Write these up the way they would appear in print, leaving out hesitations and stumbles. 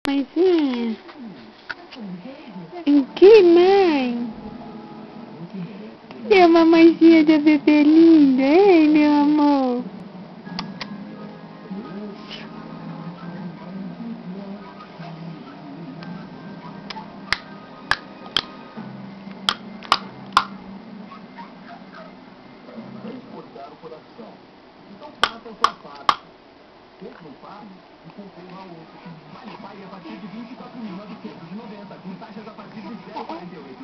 Mãezinha? Em que, mãe? É a mamãezinha da bebê linda, hein, meu amor? Então faça a sua parte. Compre um par e concorra ao outro. Vale Pai a partir de R$ 24.990, com taxas a partir de 0,48.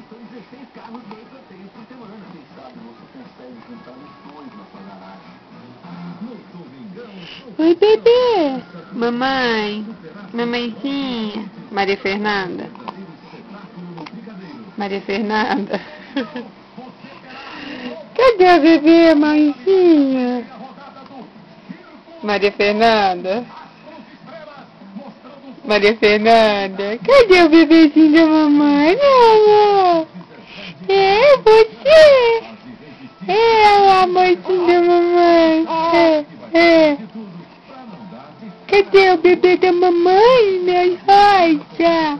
São 16 carros, 2 sorteios por semana. Quem sabe você consegue comprar os dois na sua garagem. No Domingão... Oi, bebê. Mamãe. Mamãezinha. Maria Fernanda. Maria Fernanda. Cadê a bebê, mãezinha? Maria Fernanda? Maria Fernanda? Cadê o bebezinho da mamãe, meu amor? É você? É o amorzinho da mamãe? É. Cadê o bebê da mamãe, minha rosa?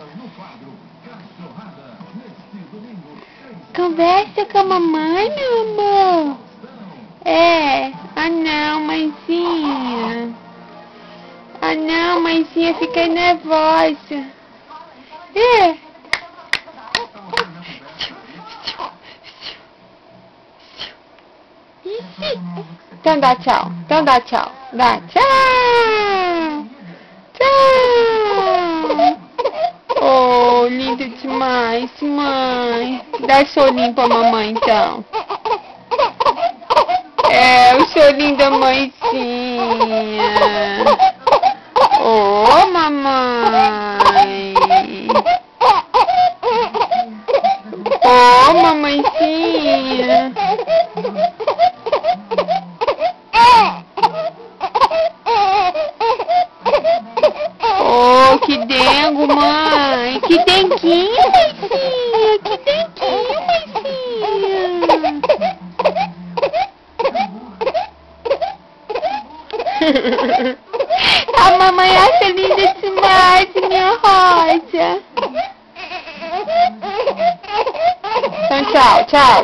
Conversa com a mamãe, meu amor. É. Ah, não, mãezinha. Ah, não, mãezinha, fiquei nervosa. É. Então dá tchau. Então dá tchau. Dá tchau. Tchau. Oh, lindo demais, mãe. Dá solinho pra mamãe, então. É, o chorinho da mãezinha. Oh, mamãe. Oh, mamãezinha. Oh, que dengo, mãe. Que denguinho, mãezinha. Que denguinho, mãezinha. A mamãe acha linda demais, minha rosa. Então, tchau, tchau.